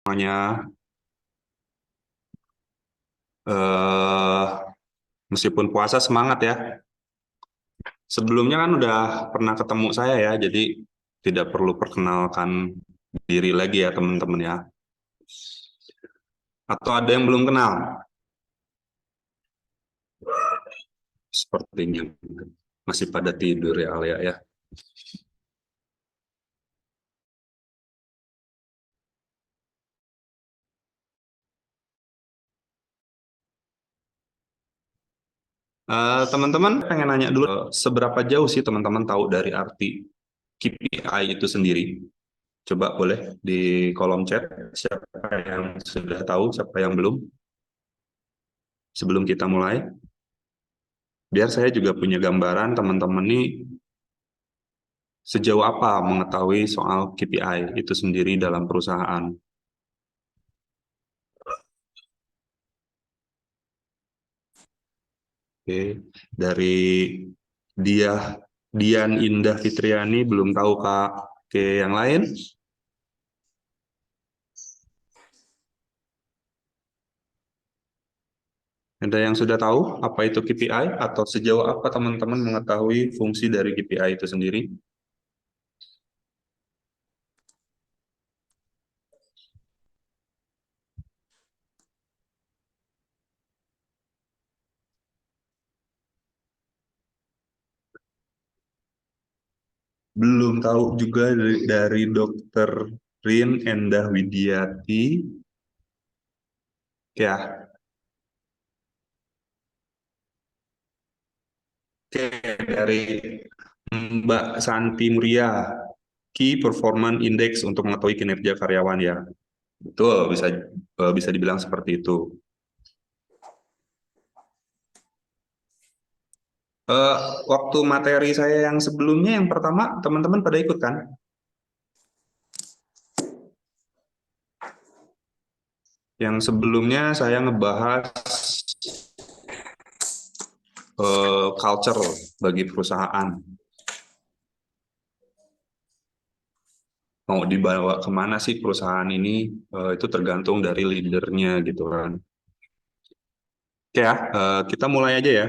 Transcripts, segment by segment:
Semuanya, eh, meskipun puasa semangat ya. Sebelumnya kan udah pernah ketemu saya ya, jadi tidak perlu perkenalkan diri lagi ya teman-teman ya. Atau ada yang belum kenal? Sepertinya masih pada tidur ya Alia ya. Teman-teman pengen nanya dulu, seberapa jauh sih teman-teman tahu dari arti KPI itu sendiri? Coba boleh di kolom chat siapa yang sudah tahu, siapa yang belum, sebelum kita mulai. Biar saya juga punya gambaran teman-teman nih sejauh apa mengetahui soal KPI itu sendiri dalam perusahaan. Oke, dari dia Dian Indah Fitriani belum tahu Kak. Oke, yang lain ada yang sudah tahu apa itu KPI atau sejauh apa teman-teman mengetahui fungsi dari KPI itu sendiri? Belum tahu juga dari Dokter Rin Endah Widiati. Ya, oke, dari Mbak Santi Muria, Key Performance Index untuk mengetahui kinerja karyawan ya. Betul, bisa dibilang seperti itu. Eh, Waktu materi saya yang sebelumnya yang pertama teman-teman pada ikut kan? Yang sebelumnya saya ngebahas culture bagi perusahaan. Mau dibawa kemana sih perusahaan ini? Itu tergantung dari leadernya gitu kan. Oke ya, kita mulai aja ya.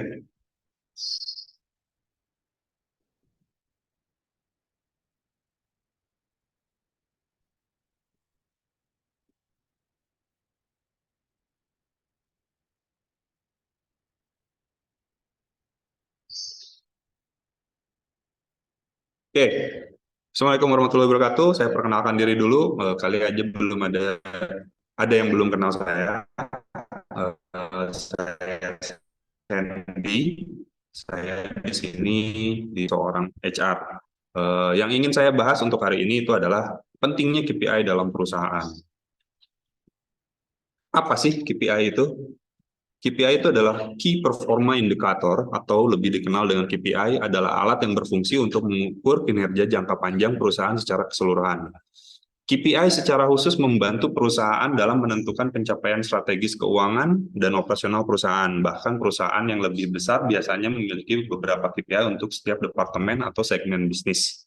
Oke, Assalamualaikum warahmatullahi wabarakatuh. Saya perkenalkan diri dulu. Kali aja belum ada yang belum kenal saya. Saya Sandy. Saya di sini di seorang HR. Yang ingin saya bahas untuk hari ini itu adalah pentingnya KPI dalam perusahaan. Apa sih KPI itu? KPI itu adalah Key Performance Indicator atau lebih dikenal dengan KPI adalah alat yang berfungsi untuk mengukur kinerja jangka panjang perusahaan secara keseluruhan. KPI secara khusus membantu perusahaan dalam menentukan pencapaian strategis keuangan dan operasional perusahaan. Bahkan perusahaan yang lebih besar biasanya memiliki beberapa KPI untuk setiap departemen atau segmen bisnis.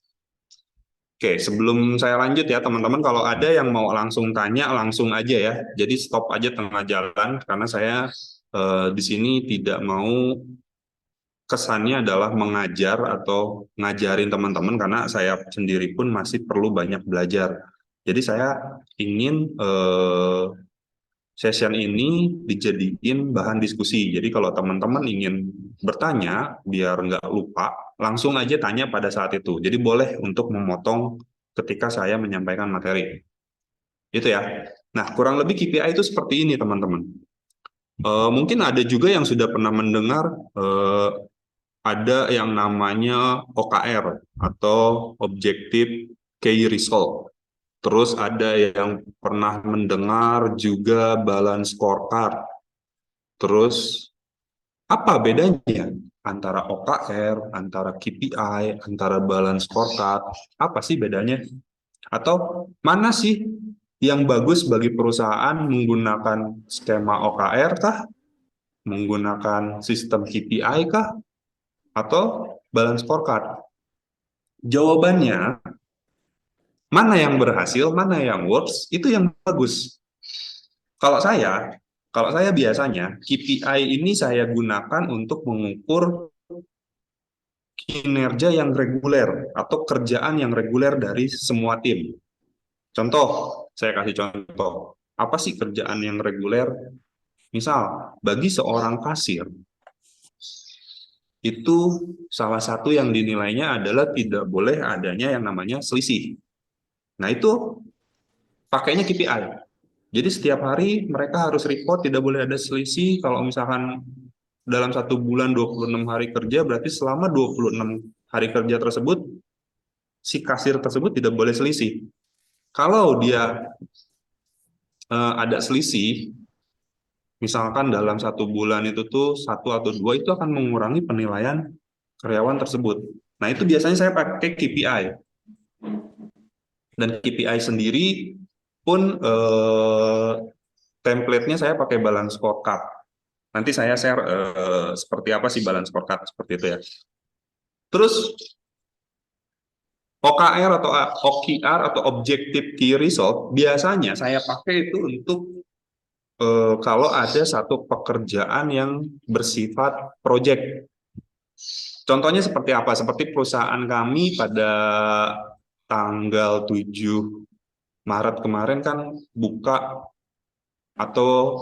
Oke, sebelum saya lanjut ya teman-teman, kalau ada yang mau langsung tanya, langsung aja ya. Jadi stop aja tengah jalan, karena saya di sini tidak mau kesannya adalah mengajar atau ngajarin teman-teman, karena saya sendiri pun masih perlu banyak belajar. Jadi saya ingin session ini dijadiin bahan diskusi. Jadi kalau teman-teman ingin bertanya, biar nggak lupa, langsung aja tanya pada saat itu. Jadi boleh untuk memotong ketika saya menyampaikan materi. Itu ya. Nah, kurang lebih KPI itu seperti ini, teman-teman. Mungkin ada juga yang sudah pernah mendengar ada yang namanya OKR atau Objective Key Result. Terus ada yang pernah mendengar juga balance scorecard. Terus apa bedanya antara OKR, antara KPI, antara balance scorecard? Apa sih bedanya? Atau mana sih yang bagus bagi perusahaan menggunakan skema OKR kah? Menggunakan sistem KPI kah? Atau balance scorecard? Jawabannya Mana yang berhasil, mana yang works, itu yang bagus. Kalau saya, kalau saya biasanya KPI ini saya gunakan untuk mengukur kinerja yang reguler atau kerjaan yang reguler dari semua tim. Contoh, saya kasih contoh. Apa sih kerjaan yang reguler? Misal, bagi seorang kasir, itu salah satu yang dinilainya adalah tidak boleh adanya yang namanya selisih. Nah, itu pakainya KPI. Jadi setiap hari mereka harus report, tidak boleh ada selisih. Kalau misalkan dalam 1 bulan 26 hari kerja, berarti selama 26 hari kerja tersebut, si kasir tersebut tidak boleh selisih. Kalau dia ada selisih, misalkan dalam 1 bulan itu tuh 1 atau 2, itu akan mengurangi penilaian karyawan tersebut. Nah, itu biasanya saya pakai KPI. Dan KPI sendiri pun template-nya saya pakai balance scorecard. Nanti saya share seperti apa sih balance scorecard seperti itu ya. Terus OKR atau OKR atau Objective Key Result biasanya saya pakai itu untuk kalau ada satu pekerjaan yang bersifat project. Contohnya seperti apa? Seperti perusahaan kami pada tanggal 7 Maret kemarin kan buka atau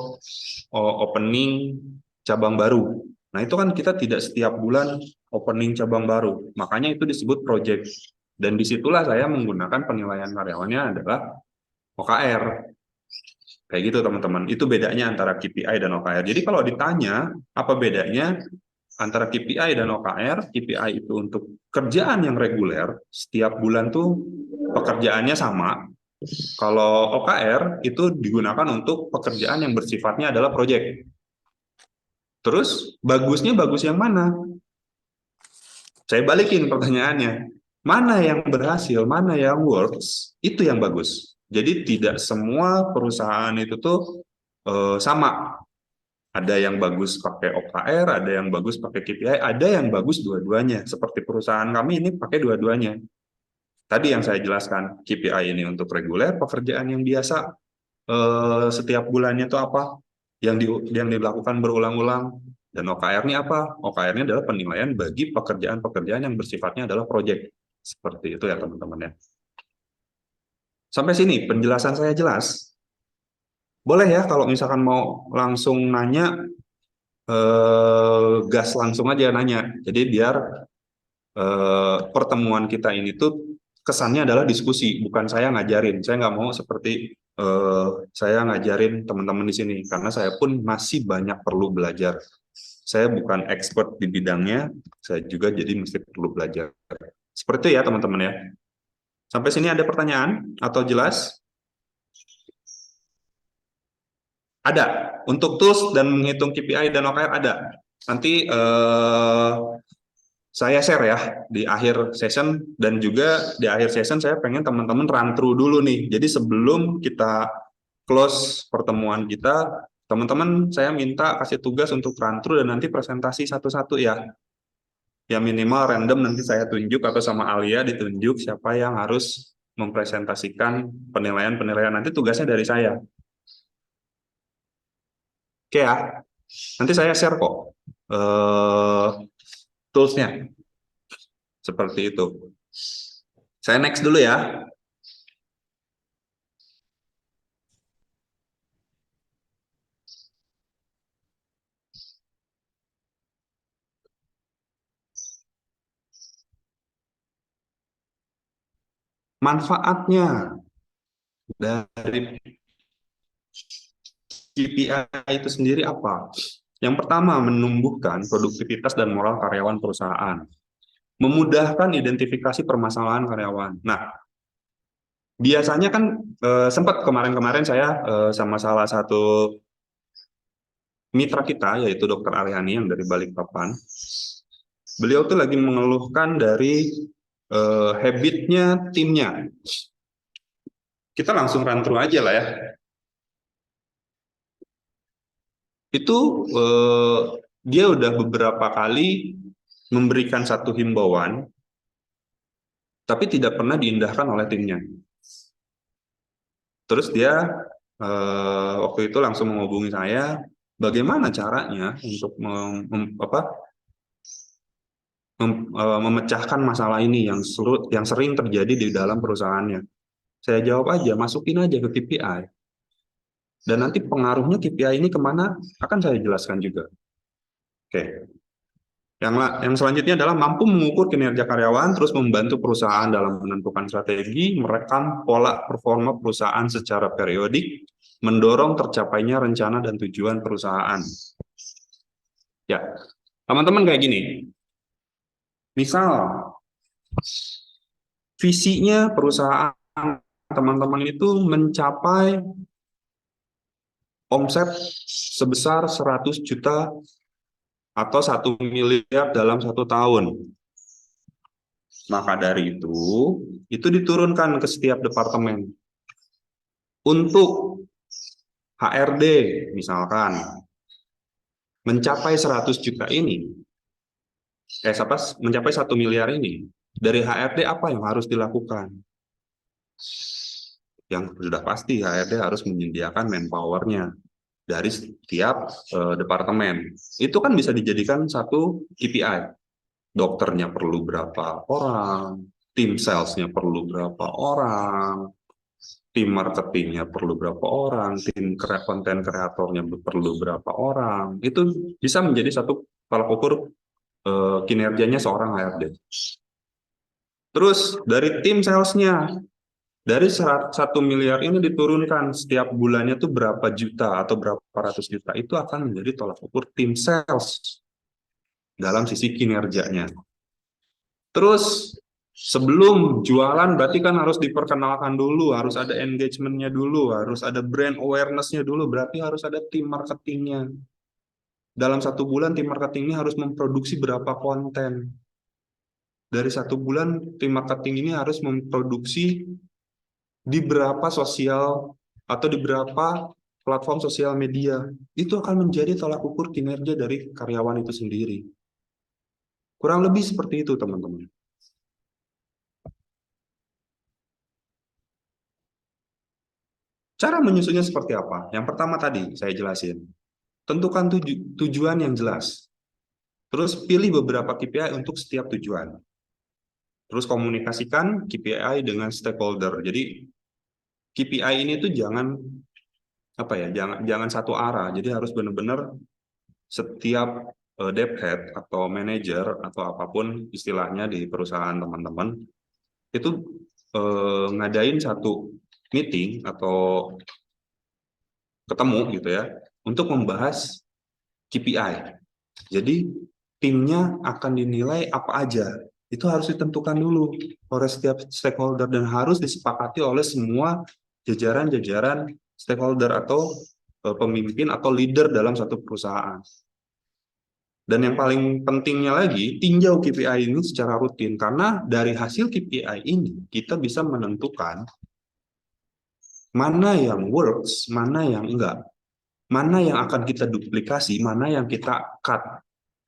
opening cabang baru. Nah, itu kan kita tidak setiap bulan opening cabang baru. Makanya itu disebut project. Dan disitulah saya menggunakan penilaian karyawannya adalah OKR. Kayak gitu teman-teman. Itu bedanya antara KPI dan OKR. Jadi kalau ditanya apa bedanya antara KPI dan OKR, KPI itu untuk kerjaan yang reguler, setiap bulan tuh pekerjaannya sama. Kalau OKR itu digunakan untuk pekerjaan yang bersifatnya adalah project. Terus bagusnya bagus yang mana? Saya balikin pertanyaannya. Mana yang berhasil, mana yang works, itu yang bagus. Jadi tidak semua perusahaan itu tuh sama. Ada yang bagus pakai OKR, ada yang bagus pakai KPI, ada yang bagus dua-duanya. Seperti perusahaan kami ini pakai dua-duanya. Tadi yang saya jelaskan, KPI ini untuk reguler, pekerjaan yang biasa setiap bulannya itu apa? Yang dilakukan berulang-ulang. Dan OKR ini apa? OKR ini adalah penilaian bagi pekerjaan-pekerjaan yang bersifatnya adalah project. Seperti itu ya teman-teman ya. Sampai sini penjelasan saya jelas. Boleh ya kalau misalkan mau langsung nanya, gas langsung aja nanya. Jadi biar pertemuan kita ini tuh kesannya adalah diskusi, bukan saya ngajarin. Saya nggak mau seperti saya ngajarin teman-teman di sini, karena saya pun masih banyak perlu belajar. Saya bukan expert di bidangnya, saya juga jadi mesti perlu belajar. Seperti itu ya teman-teman ya. Sampai sini ada pertanyaan atau jelas? Ada. Untuk tools dan menghitung KPI dan OKR ada. Nanti saya share ya di akhir session, dan juga di akhir session saya pengen teman-teman run through dulu nih. Jadi sebelum kita close pertemuan kita, teman-teman saya minta kasih tugas untuk run through dan nanti presentasi satu-satu ya. Ya minimal random nanti saya tunjuk atau sama Alia ditunjuk siapa yang harus mempresentasikan penilaian-penilaian. Nanti tugasnya dari saya. Oke ya, nanti saya share kok toolsnya. Seperti itu. Saya next dulu ya. Manfaatnya dari KPI itu sendiri apa? Yang pertama, menumbuhkan produktivitas dan moral karyawan perusahaan. Memudahkan identifikasi permasalahan karyawan. Nah, biasanya kan sempat kemarin-kemarin saya sama salah satu mitra kita, yaitu Dokter Aryani yang dari Balikpapan. Beliau tuh lagi mengeluhkan dari habitnya timnya. Kita langsung run through aja lah ya. Itu dia udah beberapa kali memberikan satu himbauan, tapi tidak pernah diindahkan oleh timnya. Terus dia waktu itu langsung menghubungi saya, bagaimana caranya untuk memecahkan masalah ini yang sering terjadi di dalam perusahaannya. Saya jawab aja, masukin aja ke KPI. Dan nanti pengaruhnya KPI ini kemana akan saya jelaskan juga. Oke. Yang selanjutnya adalah mampu mengukur kinerja karyawan, terus membantu perusahaan dalam menentukan strategi, merekam pola performa perusahaan secara periodik, mendorong tercapainya rencana dan tujuan perusahaan. Ya, teman-teman kayak gini. Misal, visinya perusahaan teman-teman itu mencapai omset sebesar 100 juta atau 1 miliar dalam 1 tahun. Maka dari itu diturunkan ke setiap departemen. Untuk HRD misalkan, mencapai 100 juta ini, mencapai 1 miliar ini, dari HRD apa yang harus dilakukan? Yang sudah pasti HRD harus menyediakan manpower-nya dari setiap departemen. Itu kan bisa dijadikan satu KPI. Dokternya perlu berapa orang, tim salesnya perlu berapa orang, tim marketingnya perlu berapa orang, tim konten kreatornya perlu berapa orang. Itu bisa menjadi satu tolak ukur kinerjanya seorang HRD. Terus dari tim salesnya, dari 1 miliar ini diturunkan setiap bulannya tuh berapa juta atau berapa ratus juta, itu akan menjadi tolak ukur tim sales dalam sisi kinerjanya. Terus sebelum jualan berarti kan harus diperkenalkan dulu, harus ada engagement-nya dulu, harus ada brand awareness-nya dulu, berarti harus ada tim marketingnya. Dalam 1 bulan tim marketing ini harus memproduksi berapa konten. Dari 1 bulan tim marketing ini harus memproduksi di berapa sosial atau di berapa platform sosial media. Itu akan menjadi tolak ukur kinerja dari karyawan itu sendiri. Kurang lebih seperti itu, teman-teman. Cara menyusunnya seperti apa? Yang pertama tadi saya jelasin. Tentukan tujuan yang jelas. Terus pilih beberapa KPI untuk setiap tujuan. Terus komunikasikan KPI dengan stakeholder. Jadi KPI ini tuh jangan apa ya, jangan satu arah. Jadi harus benar-benar setiap dev head atau manager atau apapun istilahnya di perusahaan teman-teman itu ngadain satu meeting atau ketemu gitu ya untuk membahas KPI. Jadi timnya akan dinilai apa aja. Itu harus ditentukan dulu oleh setiap stakeholder dan harus disepakati oleh semua jajaran-jajaran stakeholder atau pemimpin atau leader dalam satu perusahaan. Dan yang paling pentingnya lagi, tinjau KPI ini secara rutin karena dari hasil KPI ini kita bisa menentukan mana yang works, mana yang enggak. Mana yang akan kita duplikasi, mana yang kita cut.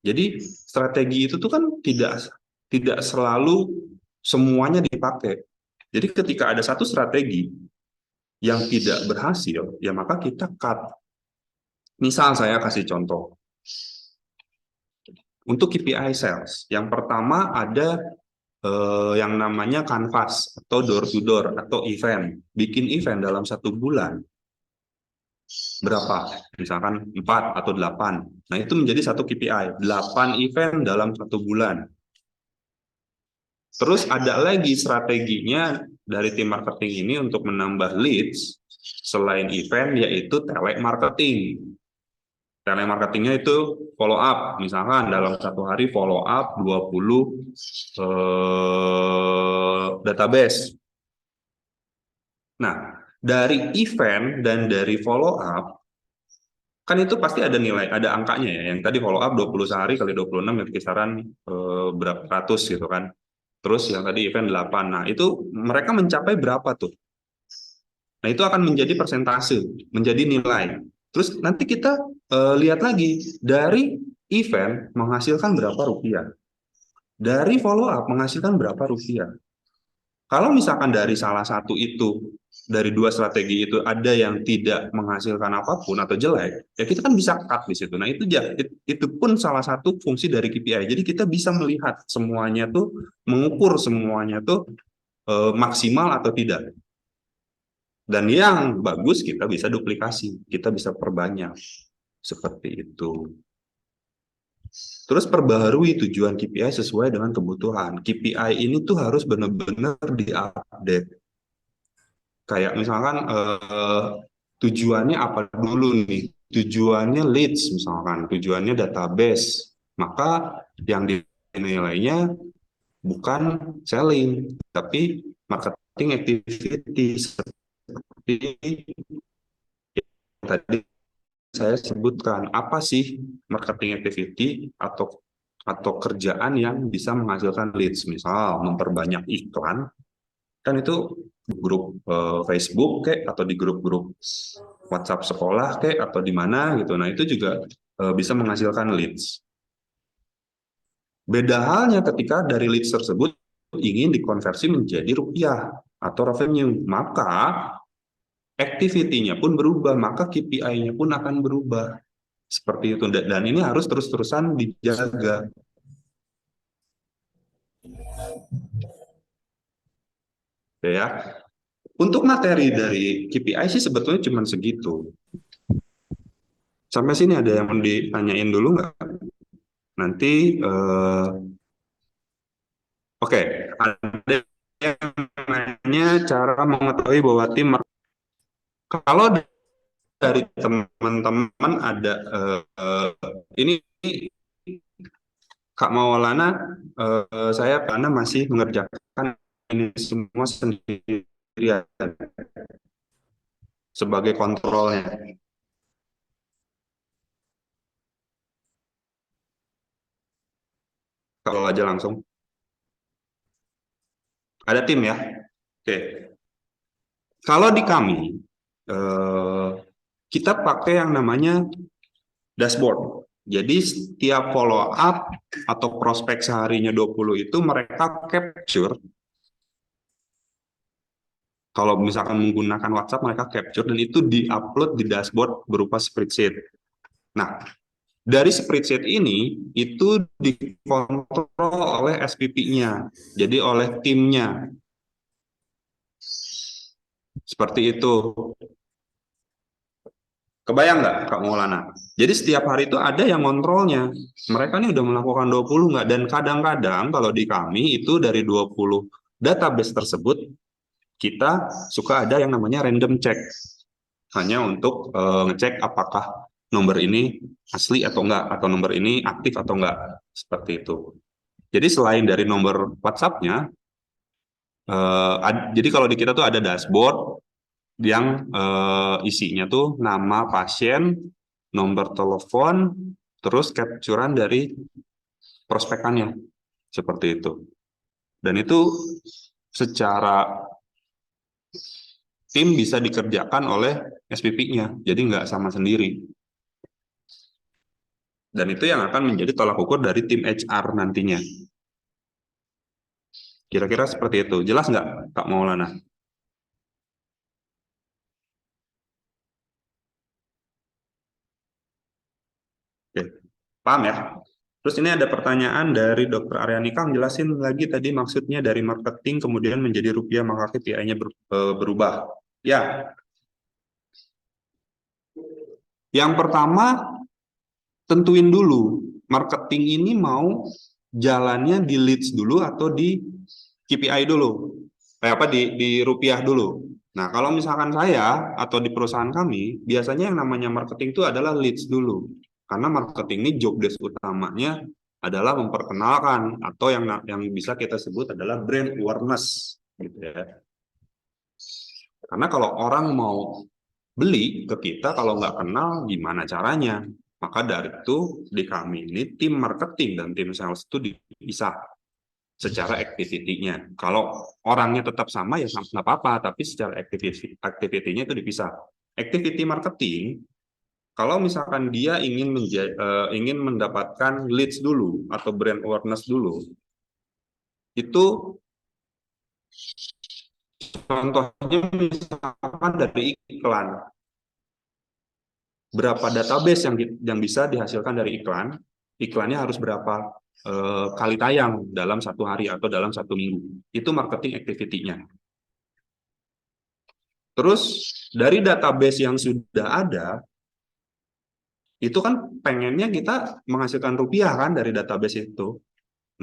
Jadi strategi itu tuh kan tidak selalu semuanya dipakai. Jadi ketika ada satu strategi yang tidak berhasil, ya maka kita cut. Misal saya kasih contoh. Untuk KPI sales, yang pertama ada yang namanya canvas atau door to door atau event. Bikin event dalam 1 bulan berapa? Misalkan 4 atau 8. Nah, itu menjadi satu KPI. 8 event dalam 1 bulan. Terus ada lagi strateginya dari tim marketing ini untuk menambah leads selain event, yaitu telemarketing. Telemarketingnya itu follow up. Misalkan dalam 1 hari follow up 20 database. Nah, dari event dan dari follow up, kan itu pasti ada nilai, ada angkanya ya. Yang tadi follow up 20 sehari kali 26 ya kisaran berapa ratus gitu kan. Terus yang tadi event 8. Nah, itu mereka mencapai berapa tuh? Nah, itu akan menjadi persentase, menjadi nilai. Terus nanti kita lihat lagi dari event menghasilkan berapa rupiah. Dari follow up menghasilkan berapa rupiah. Kalau misalkan dari salah satu itu, dari dua strategi itu ada yang tidak menghasilkan apapun atau jelek, ya kita kan bisa cut di situ. Nah itu pun salah satu fungsi dari KPI. Jadi kita bisa melihat semuanya tuh, mengukur semuanya tuh maksimal atau tidak. Dan yang bagus kita bisa duplikasi, kita bisa perbanyak seperti itu. Terus perbaharui tujuan KPI sesuai dengan kebutuhan. KPI ini tuh harus benar-benar diupdate. Kayak misalkan tujuannya apa dulu nih? Tujuannya leads misalkan, tujuannya database. Maka yang dinilainya bukan selling, tapi marketing activity seperti tadi saya sebutkan. Apa sih marketing activity atau kerjaan yang bisa menghasilkan leads? Misal memperbanyak iklan, kan itu grup Facebook kayak atau di grup-grup WhatsApp sekolah kayak atau di mana gitu. Nah, itu juga bisa menghasilkan leads. Beda halnya ketika dari leads tersebut ingin dikonversi menjadi rupiah atau revenue, maka activity-nya pun berubah, maka KPI-nya pun akan berubah. Seperti itu, dan ini harus terus-terusan dijaga. Ya, untuk materi dari KPI sih sebetulnya cuma segitu. Sampai sini ada yang mau ditanyain dulu nggak? Nanti, oke, ada yang nanya cara mengetahui bahwa tim, kalau dari teman-teman ada, ini Kak Maulana, saya karena masih mengerjakan ini semua sendirian sebagai kontrolnya. Kalau aja langsung, ada tim ya. Oke, kalau di kami, eh, kita pakai yang namanya dashboard. Jadi setiap follow up atau prospek seharinya 20 itu mereka capture. Kalau misalkan menggunakan WhatsApp, mereka capture dan itu di-upload di dashboard berupa spreadsheet. Nah, dari spreadsheet ini itu dikontrol oleh SPP-nya, jadi oleh timnya. Seperti itu. Kebayang nggak, Kak Maulana? Jadi setiap hari itu ada yang ngontrolnya. Mereka ini udah melakukan 20 nggak? Dan kadang-kadang kalau di kami itu dari 20 database tersebut, kita suka ada yang namanya random check. Hanya untuk ngecek apakah nomor ini asli atau enggak, atau nomor ini aktif atau enggak. Seperti itu. Jadi selain dari nomor WhatsApp-nya, jadi kalau di kita tuh ada dashboard yang isinya tuh nama pasien, nomor telepon, terus capturean dari prospekannya, seperti itu. Dan itu secara tim bisa dikerjakan oleh SPP-nya, jadi nggak sama sendiri. Dan itu yang akan menjadi tolak ukur dari tim HR nantinya. Kira-kira seperti itu. Jelas nggak, Kak Maulana? Oke, paham ya? Terus ini ada pertanyaan dari Dr. Aryani, Kang, jelasin lagi tadi maksudnya dari marketing kemudian menjadi rupiah maka KPI-nya berubah. Ya, yang pertama tentuin dulu marketing ini mau jalannya di leads dulu atau di KPI dulu. Apa di rupiah dulu. Nah, kalau misalkan saya atau di perusahaan kami, biasanya yang namanya marketing itu adalah leads dulu. Karena marketing ini job desk utamanya adalah memperkenalkan atau yang bisa kita sebut adalah brand awareness gitu ya. Karena kalau orang mau beli ke kita kalau nggak kenal gimana caranya? Maka dari itu di kami ini tim marketing dan tim sales itu dipisah secara activity-nya. Kalau orangnya tetap sama ya nggak apa-apa, tapi secara activity-nya itu dipisah. Activity marketing, kalau misalkan dia ingin mendapatkan leads dulu atau brand awareness dulu, itu Contohnya misalkan dari iklan. Berapa database yang bisa dihasilkan dari iklan? Iklannya harus berapa kali tayang dalam satu hari atau dalam satu minggu. Itu marketing activity-nya. Terus dari database yang sudah ada, itu kan pengennya kita menghasilkan rupiah kan dari database itu.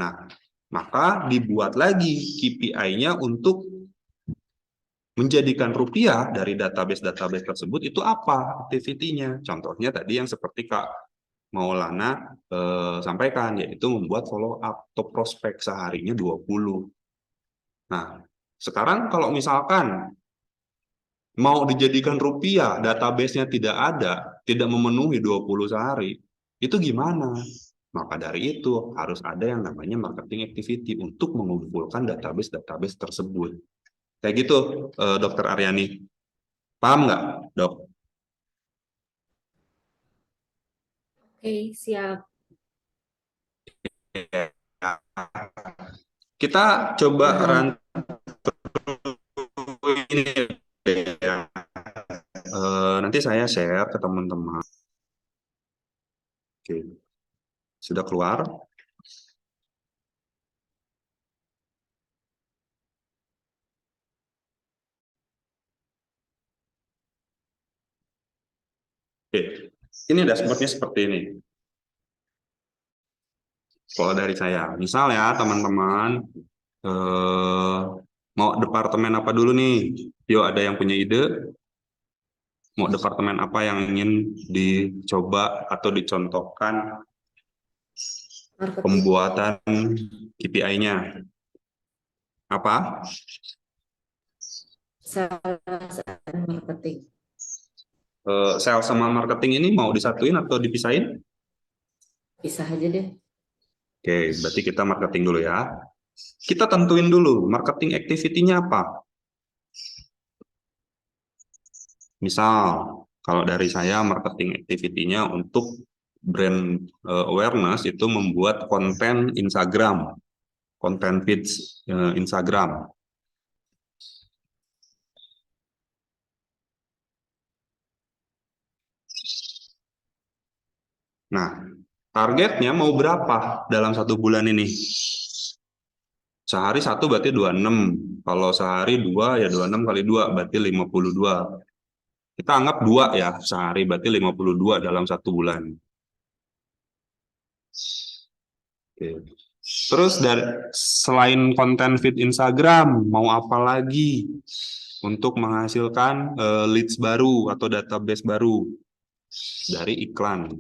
Nah, maka dibuat lagi KPI-nya untuk menjadikan rupiah dari database-database tersebut itu apa activity-nya. Contohnya tadi yang seperti Kak Maulana sampaikan, yaitu membuat follow up top prospek seharinya 20. Nah, sekarang kalau misalkan mau dijadikan rupiah, database-nya tidak ada, tidak memenuhi 20 sehari, itu gimana? Maka dari itu harus ada yang namanya marketing activity untuk mengumpulkan database-database tersebut. Kayak gitu, Dokter Aryani. Paham nggak, Dok? Oke, siap. Kita coba Paham. ini ya. Nanti saya share ke teman-teman. Oke, sudah keluar. Oke, ini dashboardnya seperti ini. Kalau dari saya, misal ya teman-teman, eh, mau departemen apa dulu nih? Yuk, ada yang punya ide? Mau departemen apa yang ingin dicoba atau dicontohkan Marketing. pembuatan KPI-nya? Apa? Sales and marketing. Sales sama marketing ini mau disatuin atau dipisahin? Pisah aja deh. Oke, berarti kita marketing dulu ya. Kita tentuin dulu marketing activity-nya apa. Misal, kalau dari saya marketing activity-nya untuk brand awareness itu membuat konten Instagram, konten feeds Instagram. Nah, targetnya mau berapa dalam satu bulan ini? Sehari satu berarti 26. Kalau sehari dua ya 26 kali dua berarti 52. Kita anggap dua ya sehari berarti 52 dalam satu bulan. Oke. Terus dari selain konten feed Instagram, mau apa lagi untuk menghasilkan leads baru atau database baru dari iklan?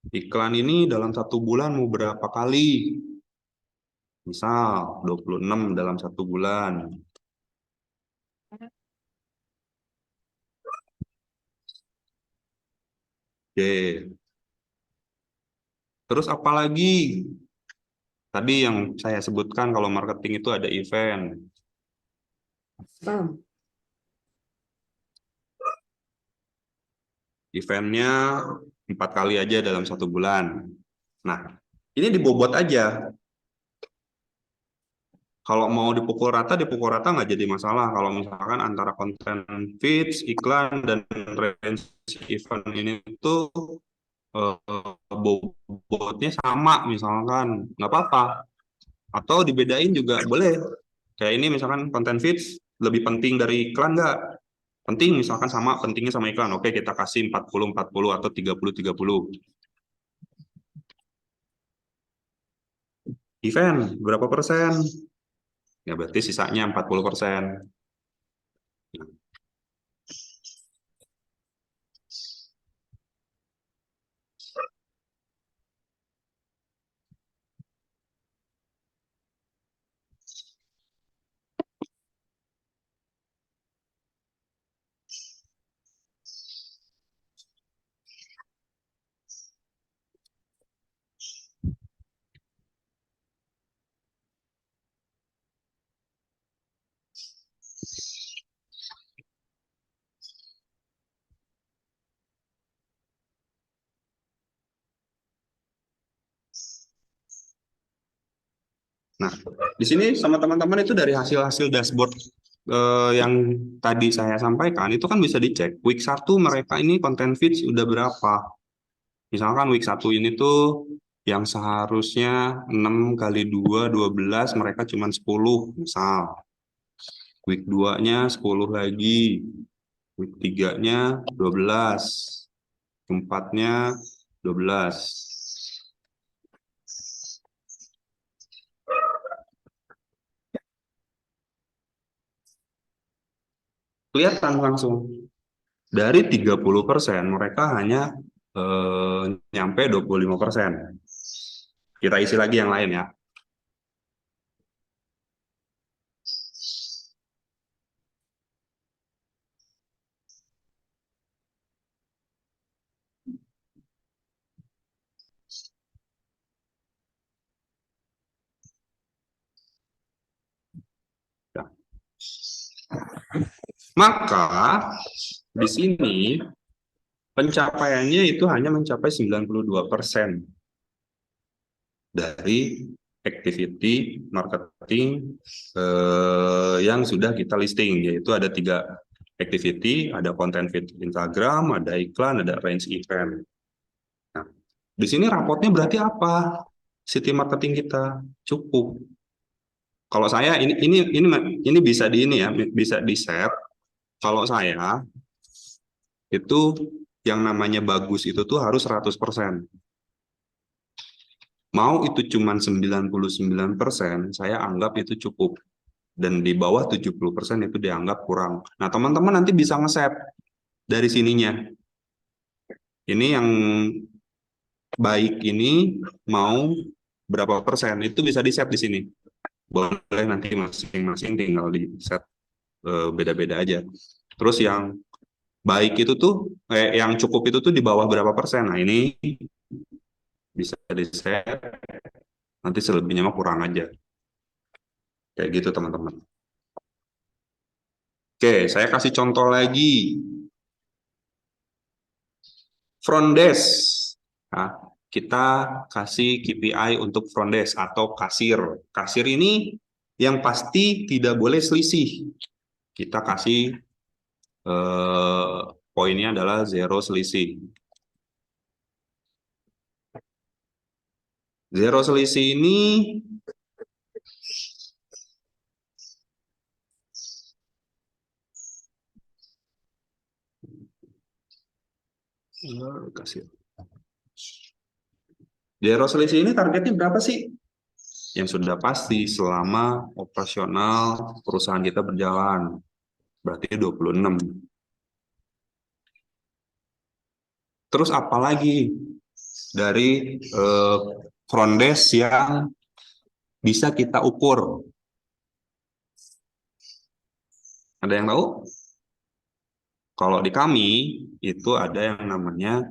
Iklan ini dalam satu bulan mau berapa kali? Misal 26 dalam satu bulan. Oke. Terus apa lagi? Tadi yang saya sebutkan kalau marketing itu ada event. Paham. Eventnya 4 kali aja dalam satu bulan. Nah, ini dibobot aja. Kalau mau dipukul rata nggak jadi masalah. Kalau misalkan antara konten feeds, iklan, dan range event ini tuh bobotnya sama misalkan, nggak apa-apa. Atau dibedain juga boleh. Kayak ini misalkan konten feeds lebih penting dari iklan nggak? Penting misalkan sama, pentingnya sama iklan. Oke, kita kasih 40-40 atau 30-30. Event, berapa persen? Ya berarti sisanya 40%. Nah, di sini sama teman-teman itu dari hasil-hasil dashboard yang tadi saya sampaikan itu kan bisa dicek. Week 1 mereka ini content feeds udah berapa? Misalkan week 1 ini tuh yang seharusnya 6 kali 2, 12, mereka cuma 10, misal. Week 2-nya 10 lagi. Week 3-nya 12. 4-nya 12. Kelihatan langsung. Dari 30%, mereka hanya nyampe 25%. Kita isi lagi yang lain ya. Nah, maka di sini pencapaiannya itu hanya mencapai 92% dari activity marketing yang sudah kita listing, yaitu ada 3 activity, ada content feed Instagram, ada iklan, ada range event. Nah, di sini rapotnya berarti apa? City marketing kita cukup. Kalau saya ini bisa di ini ya, bisa di set. Kalau saya itu yang namanya bagus itu tuh harus 100%. Mau itu cuma 99%, saya anggap itu cukup. Dan di bawah 70% itu dianggap kurang. Nah, teman-teman nanti bisa ngeset dari sininya. Ini yang baik ini mau berapa persen, itu bisa di set di sini. Boleh nanti masing-masing tinggal di set beda-beda aja. Terus yang baik itu tuh, yang cukup itu tuh di bawah berapa persen. Nah, ini bisa di set, nanti selebihnya mah kurang aja. Kayak gitu teman-teman. Oke, saya kasih contoh lagi. Front desk. Nah, kita kasih KPI untuk front desk atau kasir. Kasir ini yang pasti tidak boleh selisih. Kita kasih poinnya adalah 0 selisih. 0 selisih ini kasih. 0 selisih ini targetnya berapa sih? Yang sudah pasti selama operasional perusahaan kita berjalan. Berarti 26. Terus apalagi dari front desk yang bisa kita ukur? Ada yang tahu? Kalau di kami itu ada yang namanya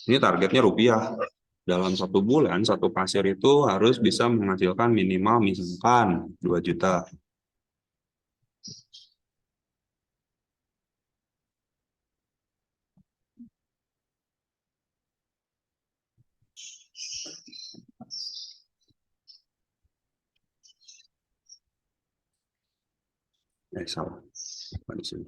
ini targetnya rupiah. Dalam 1 bulan, satu kasir itu harus bisa menghasilkan minimal misalkan 2 juta. Salah. Di sini.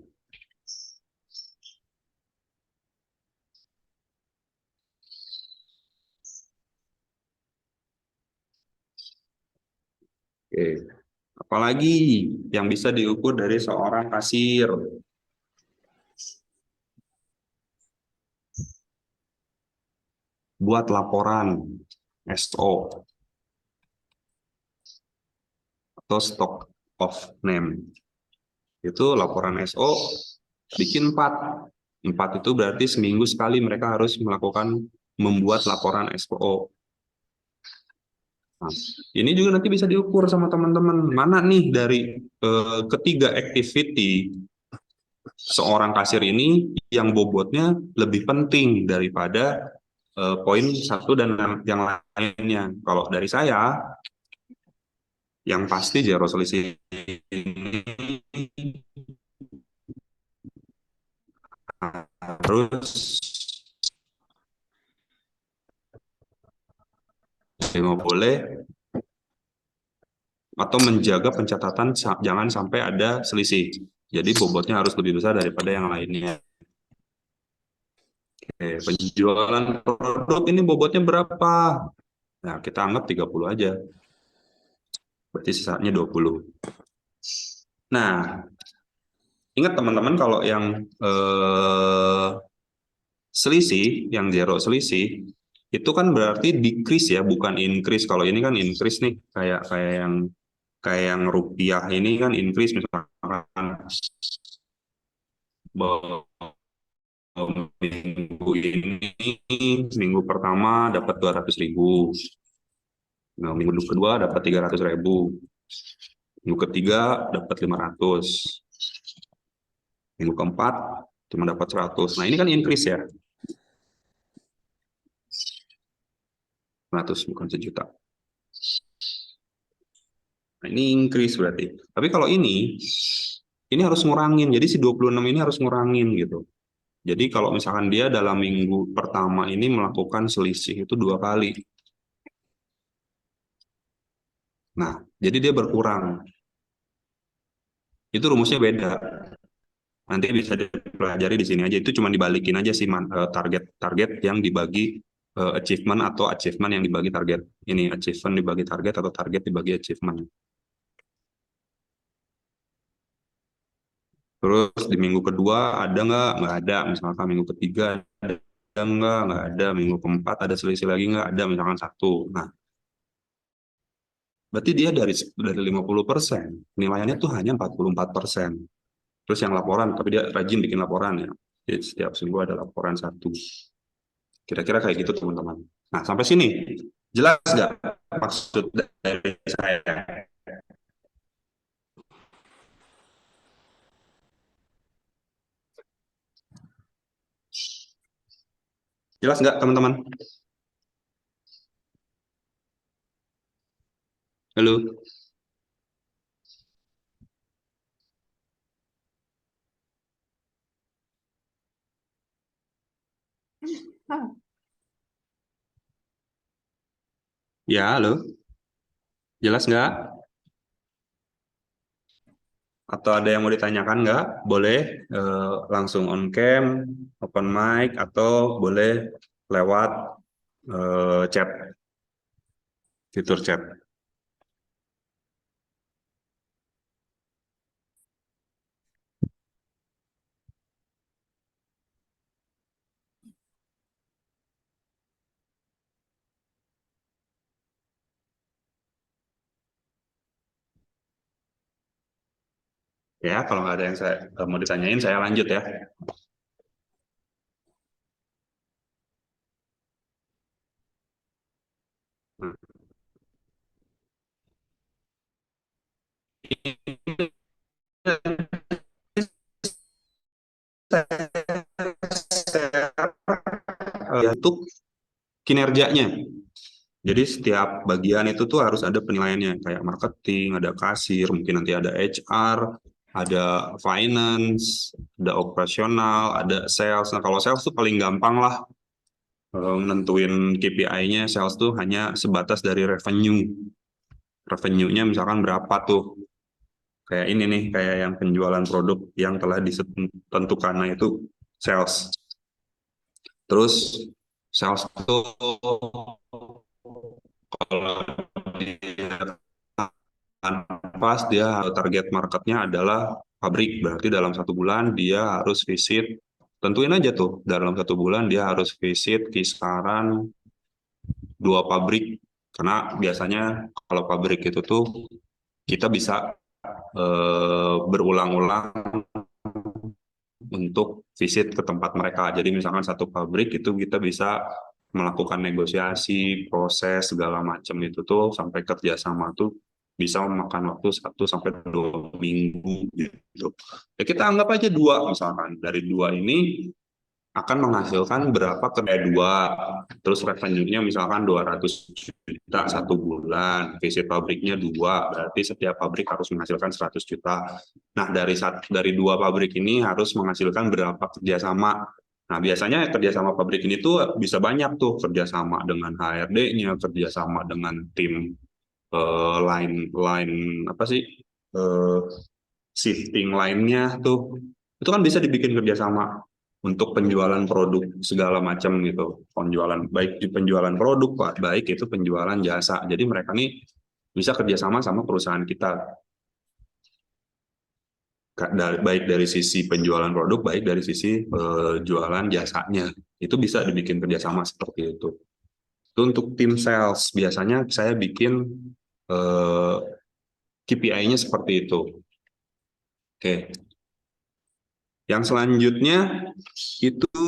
Oke. Apalagi yang bisa diukur dari seorang kasir? Buat laporan SO atau stock of name. Itu laporan SO bikin 4. 4 itu berarti seminggu sekali mereka harus membuat laporan SO. Nah, ini juga nanti bisa diukur sama teman-teman. Mana nih dari ketiga activity seorang kasir ini yang bobotnya lebih penting daripada poin 1 dan yang lainnya. Kalau dari saya, Yang pasti zero selisih ini harus nggak boleh atau menjaga pencatatan jangan sampai ada selisih. Jadi bobotnya harus lebih besar daripada yang lainnya. Oke, penjualan produk ini bobotnya berapa? Nah, kita anggap 30 aja. Berarti sisanya 20. Nah, ingat teman-teman kalau yang selisih, yang zero selisih, itu kan berarti decrease ya, bukan increase. Kalau ini kan increase nih, kayak kayak yang rupiah ini kan increase misalkan bahwa minggu ini minggu pertama dapat 200.000, nah, minggu kedua dapat 300.000, minggu ketiga dapat 500, minggu keempat cuma dapat 100. Nah ini kan increase ya, 100 bukan sejuta. Nah ini increase berarti. Tapi kalau ini harus ngurangin. Jadi si 26 ini harus ngurangin gitu. Jadi kalau misalkan dia dalam minggu pertama ini melakukan selisih itu 2 kali. Nah, jadi dia berkurang. Itu rumusnya beda. Nanti bisa dipelajari di sini aja. Itu cuma dibalikin aja sih target-target yang dibagi achievement atau achievement yang dibagi target. Ini achievement dibagi target atau target dibagi achievement. Terus di minggu kedua ada nggak? Nggak ada. Misalkan minggu ketiga ada nggak? Nggak ada. Minggu keempat ada selisih lagi nggak? Ada. Misalkan 1. Nah, berarti dia dari 50%, nilainya tuh hanya 44%. Terus yang laporan, tapi dia rajin bikin laporan ya. Jadi setiap seminggu ada laporan 1. Kira-kira kayak gitu teman-teman. Nah, sampai sini. Jelas nggak maksud dari saya? Jelas nggak teman-teman? Halo? Ya, halo? Jelas nggak? Atau ada yang mau ditanyakan nggak? Boleh langsung on cam, open mic, atau boleh lewat chat, fitur chat. Ya, kalau nggak ada yang saya mau ditanyain, saya lanjut ya. Hmm. Untuk kinerjanya. Jadi setiap bagian itu tuh harus ada penilaiannya, kayak marketing, ada kasir, mungkin nanti ada HR, ada finance, ada operasional, ada sales. Nah kalau sales tuh paling gampang lah nentuin KPI-nya. Sales tuh hanya sebatas dari revenue. Revenue-nya misalkan berapa tuh. Kayak ini nih, kayak yang penjualan produk yang telah ditentukan, nah itu sales. Terus sales itu kalau pas dia target marketnya adalah pabrik, berarti dalam 1 bulan dia harus visit, tentuin aja tuh dalam 1 bulan dia harus visit kisaran 2 pabrik, karena biasanya kalau pabrik itu tuh kita bisa berulang-ulang untuk visit ke tempat mereka. Jadi misalkan satu pabrik itu kita bisa melakukan negosiasi, proses segala macam itu tuh sampai kerjasama tuh bisa memakan waktu 1 sampai 2 minggu gitu. Ya kita anggap aja 2 misalkan. Dari 2 ini akan menghasilkan berapa kedai dua, terus revenue-nya misalkan 200 juta satu bulan, visit pabriknya dua, berarti setiap pabrik harus menghasilkan 100 juta. Nah, dari dua pabrik ini harus menghasilkan berapa kerjasama. Nah, biasanya kerjasama pabrik ini tuh bisa banyak tuh, kerjasama dengan HRD-nya, kerjasama dengan tim line apa sih, eh, shifting lainnya tuh, itu kan bisa dibikin kerjasama untuk penjualan produk segala macam gitu, penjualan baik di penjualan produk Pak, baik itu penjualan jasa. Jadi mereka nih bisa kerjasama sama perusahaan kita, baik dari sisi penjualan produk, baik dari sisi jualan jasanya, itu bisa dibikin kerjasama seperti itu. Itu untuk tim sales biasanya saya bikin KPI-nya seperti itu. Oke. Yang selanjutnya itu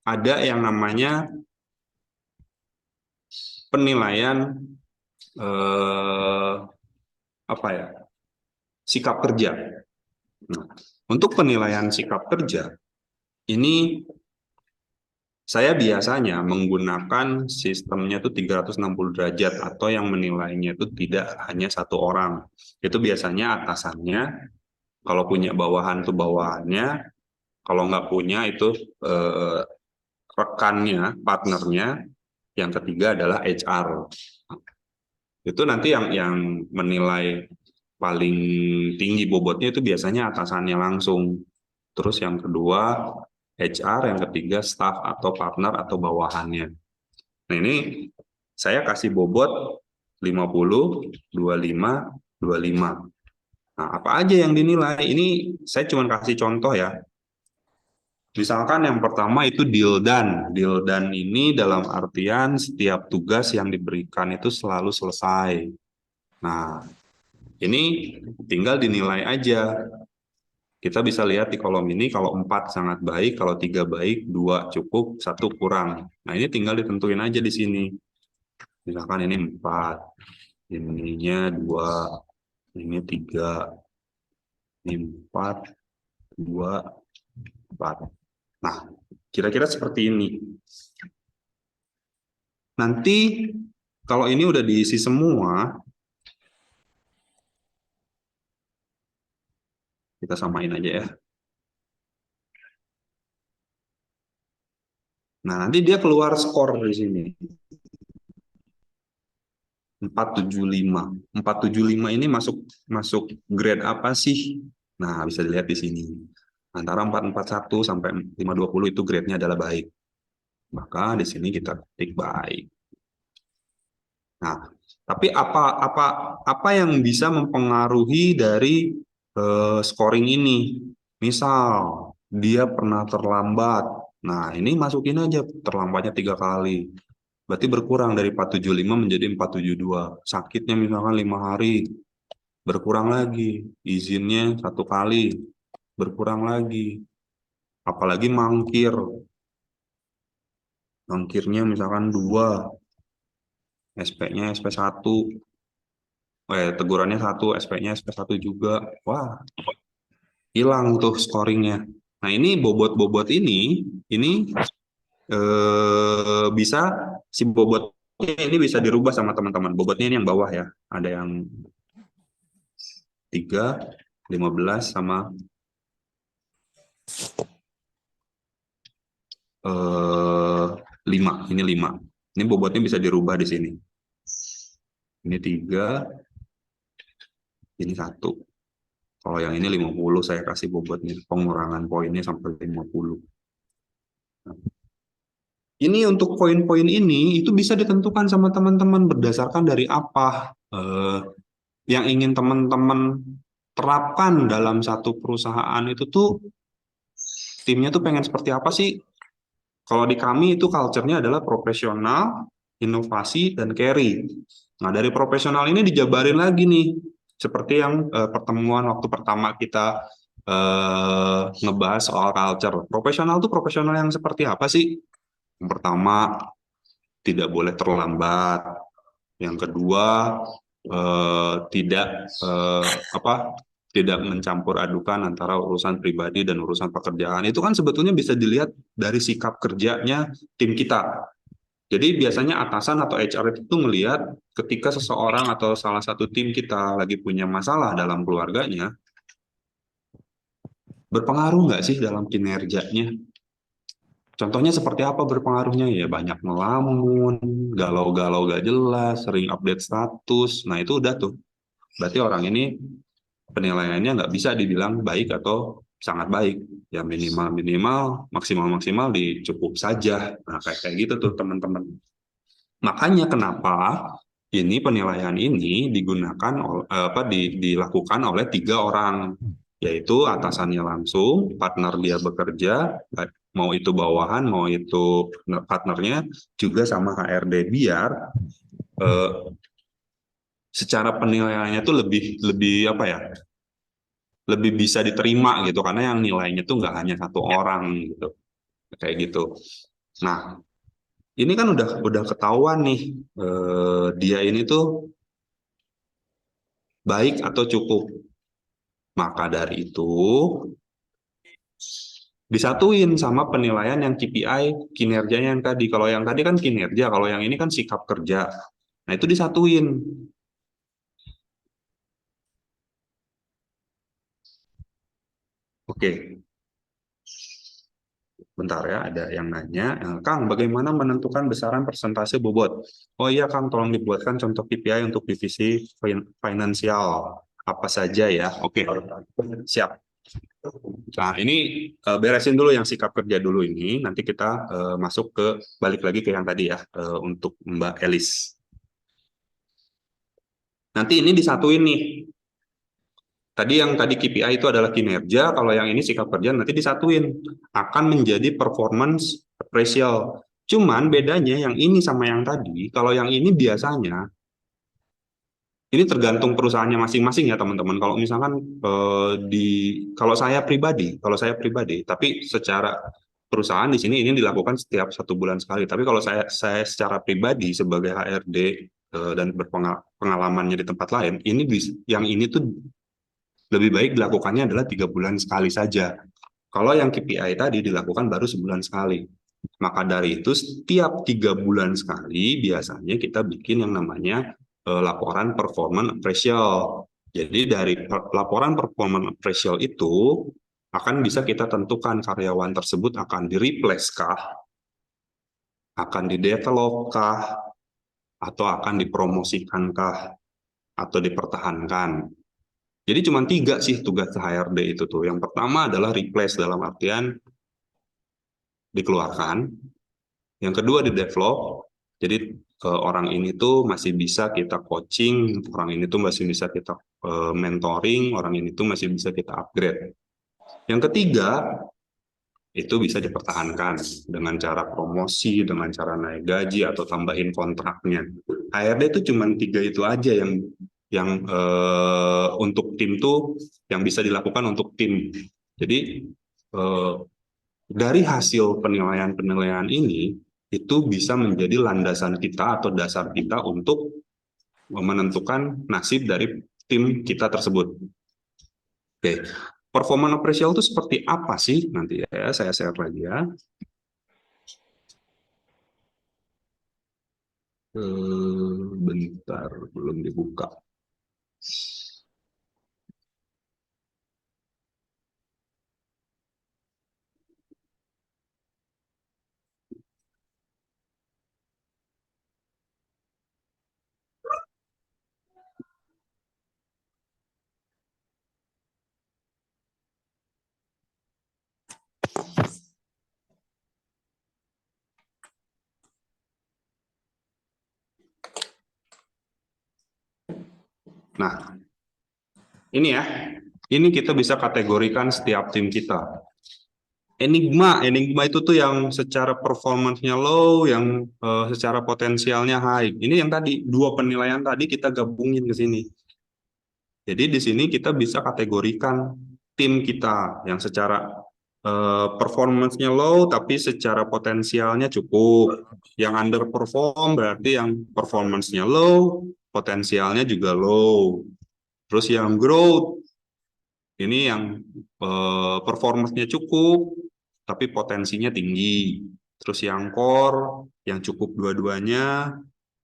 ada yang namanya penilaian apa ya, sikap kerja. Nah, untuk penilaian sikap kerja ini saya biasanya menggunakan sistemnya itu 360 derajat, atau yang menilainya itu tidak hanya satu orang. Itu biasanya atasannya, kalau punya bawahan tuh bawahannya, kalau nggak punya itu rekannya, partnernya, yang ketiga adalah HR. Itu nanti yang menilai paling tinggi bobotnya itu biasanya atasannya langsung. Terus yang kedua HR, yang ketiga staff atau partner atau bawahannya. Nah, ini saya kasih bobot 50, 25, 25. Nah, apa aja yang dinilai? Ini saya cuma kasih contoh ya. Misalkan yang pertama itu deal done. Deal done ini dalam artian setiap tugas yang diberikan itu selalu selesai. Nah, ini tinggal dinilai aja. Kita bisa lihat di kolom ini, kalau 4 sangat baik, kalau 3 baik, 2 cukup, 1 kurang. Nah, ini tinggal ditentuin aja di sini. Misalkan ini 4, ininya 2, ini 3, ini 4, 2, 4. Nah, kira-kira seperti ini. Nanti kalau ini udah diisi semua, kita samain aja ya. Nah, nanti dia keluar skor di sini. 475. 475 ini masuk grade apa sih? Nah, bisa dilihat di sini. Antara 441 sampai 520 itu grade-nya adalah baik. Maka di sini kita ketik baik. Nah, tapi apa yang bisa mempengaruhi dari scoring ini? Misal dia pernah terlambat. Nah, ini masukin aja terlambatnya 3 kali. Berarti berkurang dari 475 menjadi 472. Sakitnya misalkan 5 hari, berkurang lagi. Izinnya 1 kali, berkurang lagi. Apalagi mangkir. Mangkirnya misalkan 2, SP-nya SP1. Tegurannya 1, SP-nya SP1 juga. Wah, hilang tuh scoringnya. Nah, ini bobot-bobot ini bisa, si bobotnya ini bisa dirubah sama teman-teman. Bobotnya ini yang bawah ya. Ada yang 3, 15 sama 5. Ini 5. Ini bobotnya bisa dirubah di sini. Ini 3, ini 1. Kalau yang ini 50, saya kasih bobotnya, pengurangan poinnya sampai 50. Nah, ini untuk poin-poin ini itu bisa ditentukan sama teman-teman berdasarkan dari apa yang ingin teman-teman terapkan dalam satu perusahaan itu tuh, timnya tuh pengen seperti apa sih? Kalau di kami itu culture-nya adalah profesional, inovasi, dan carry. Nah, dari profesional ini dijabarin lagi nih, seperti yang pertemuan waktu pertama kita ngebahas soal culture. Profesional tuh profesional yang seperti apa sih? Yang pertama, tidak boleh terlambat. Yang kedua, tidak tidak mencampur adukan antara urusan pribadi dan urusan pekerjaan. Itu kan sebetulnya bisa dilihat dari sikap kerjanya tim kita. Jadi biasanya atasan atau HR itu melihat ketika seseorang atau salah satu tim kita lagi punya masalah dalam keluarganya, berpengaruh nggak sih dalam kinerjanya? Contohnya seperti apa berpengaruhnya? Ya banyak ngelamun, galau-galau gak jelas, sering update status. Nah itu udah tuh. Berarti orang ini penilaiannya nggak bisa dibilang baik atau sangat baik. Ya minimal-minimal, maksimal-maksimal dicukup saja. Nah kayak gitu tuh teman-teman. Makanya kenapa ini penilaian ini digunakan dilakukan oleh 3 orang, yaitu atasannya langsung, partner dia bekerja, mau itu bawahan, mau itu partnernya, juga sama HRD biar eh, secara penilaiannya tuh lebih lebih apa ya, lebih bisa diterima gitu karena yang nilainya tuh nggak hanya 1 orang gitu, kayak gitu. Nah ini kan udah ketahuan nih, dia ini tuh baik atau cukup. Maka dari itu disatuin sama penilaian yang KPI kinerjanya yang tadi. Kalau yang tadi kan kinerja, kalau yang ini kan sikap kerja. Nah, itu disatuin. Oke, bentar ya, ada yang nanya, Kang, bagaimana menentukan besaran persentase bobot? Oh iya, Kang, tolong dibuatkan contoh KPI untuk divisi finansial. Apa saja ya? Oke, siap. Nah, ini beresin dulu yang sikap kerja dulu ini. Nanti kita masuk ke balik lagi ke yang tadi ya, untuk Mbak Elis. Nanti ini disatuin nih. Tadi yang tadi KPI itu adalah kinerja, kalau yang ini sikap kerja nanti disatuin. Akan menjadi performance appraisal. Cuman bedanya yang ini sama yang tadi, kalau yang ini biasanya ini tergantung perusahaannya masing-masing ya teman-teman. Kalau misalkan kalau saya pribadi, tapi secara perusahaan di sini ini dilakukan setiap 1 bulan sekali. Tapi kalau saya secara pribadi sebagai HRD dan berpengalamannya di tempat lain, yang ini tuh lebih baik dilakukannya adalah 3 bulan sekali saja. Kalau yang KPI tadi dilakukan baru sebulan sekali. Maka dari itu setiap 3 bulan sekali biasanya kita bikin yang namanya laporan performance appraisal. Jadi dari laporan performance appraisal itu akan bisa kita tentukan karyawan tersebut akan di-replace kah, akan di-develop kah, atau akan dipromosikan kah, atau dipertahankan. Jadi cuma 3 sih tugas HRD itu tuh. Yang pertama adalah replace dalam artian dikeluarkan. Yang kedua di-develop. Jadi orang ini tuh masih bisa kita coaching, orang ini tuh masih bisa kita mentoring, orang ini tuh masih bisa kita upgrade. Yang ketiga itu bisa dipertahankan dengan cara promosi, dengan cara naik gaji atau tambahin kontraknya. HRD itu cuma 3 itu aja yang untuk tim tuh yang bisa dilakukan untuk tim. Jadi dari hasil penilaian-penilaian ini itu bisa menjadi landasan kita atau dasar kita untuk menentukan nasib dari tim kita tersebut. Oke, performance appraisal itu seperti apa sih? Nanti ya saya share lagi ya. Bentar, belum dibuka. Nah, ini ya. Ini kita bisa kategorikan setiap tim kita. Enigma itu tuh yang secara performance-nya low, yang secara potensialnya high. Ini yang tadi, 2 penilaian tadi kita gabungin ke sini. Jadi di sini kita bisa kategorikan tim kita yang secara performance-nya low, tapi secara potensialnya cukup. Yang underperform berarti yang performance-nya low, potensialnya juga low. Terus yang growth Ini yang performance-nya cukup, tapi potensinya tinggi. Terus yang core, yang cukup dua-duanya,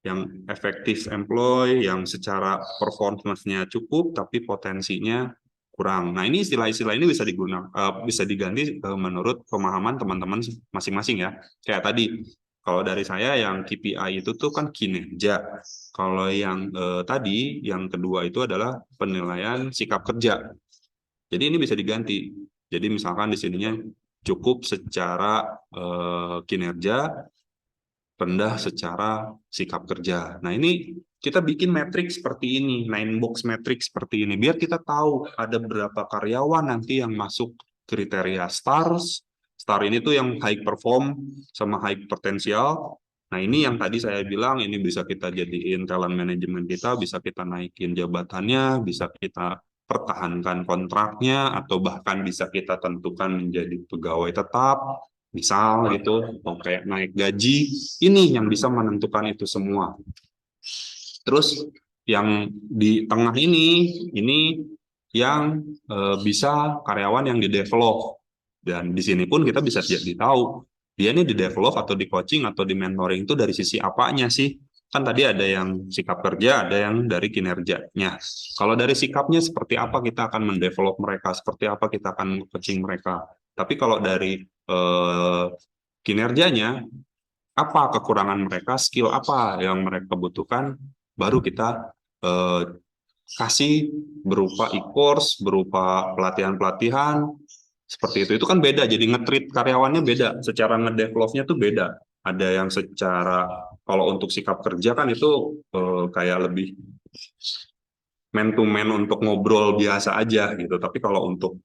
yang efektif employ, yang secara performance-nya cukup, tapi potensinya kurang. Nah, ini istilah-istilah ini bisa digunakan, bisa diganti menurut pemahaman teman-teman masing-masing ya. Kayak tadi, kalau dari saya yang KPI itu tuh kan kinerja. Kalau yang tadi, yang kedua itu adalah penilaian sikap kerja. Jadi ini bisa diganti. Jadi misalkan di sininya cukup secara kinerja, rendah secara sikap kerja. Nah ini kita bikin metrik seperti ini, 9 box metrik seperti ini, biar kita tahu ada berapa karyawan nanti yang masuk kriteria stars. Star ini tuh yang high perform sama high potensial. Nah ini yang tadi saya bilang, ini bisa kita jadiin talent management kita, bisa kita naikin jabatannya, bisa kita pertahankan kontraknya, atau bahkan bisa kita tentukan menjadi pegawai tetap, misal gitu, atau kayak naik gaji. Ini yang bisa menentukan itu semua. Terus yang di tengah ini yang bisa karyawan yang di-develop. Dan di sini pun kita bisa jadi tahu, dia ini di-develop atau di coaching atau di mentoring itu dari sisi apanya sih? Kan tadi ada yang sikap kerja, ada yang dari kinerjanya. Kalau dari sikapnya seperti apa kita akan mendevelop mereka, seperti apa kita akan coaching mereka. Tapi kalau dari kinerjanya, apa kekurangan mereka, skill apa yang mereka butuhkan, baru kita eh, kasih berupa e-course, berupa pelatihan-pelatihan, seperti itu. Itu kan beda, jadi nge-treat karyawannya beda, secara nge-developnya tuh beda. Ada yang secara, kalau untuk sikap kerja kan itu kayak lebih man to man untuk ngobrol biasa aja gitu. Tapi kalau untuk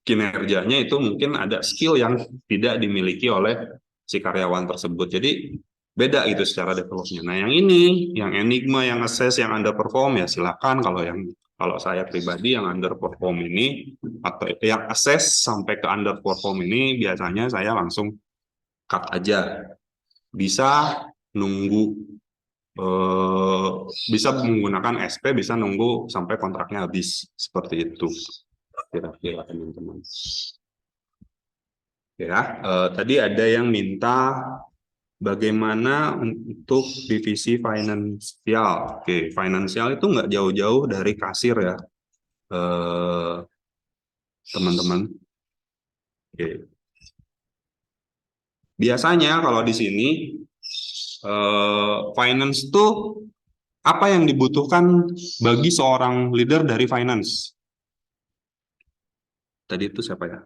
kinerjanya itu mungkin ada skill yang tidak dimiliki oleh si karyawan tersebut. Jadi beda gitu secara developnya. Nah yang ini, yang enigma, yang assess, yang underperform ya silakan. Kalau saya pribadi yang underperform ini atau yang assess sampai ke underperform ini biasanya saya langsung cut aja. Bisa nunggu, bisa menggunakan SP, bisa nunggu sampai kontraknya habis seperti itu kira-kira teman-teman. Ya, tadi ada yang minta bagaimana untuk divisi finansial. Oke, finansial itu nggak jauh-jauh dari kasir ya, teman-teman. Oke. Biasanya kalau di sini finance tuh apa yang dibutuhkan bagi seorang leader dari finance? Tadi itu siapa ya?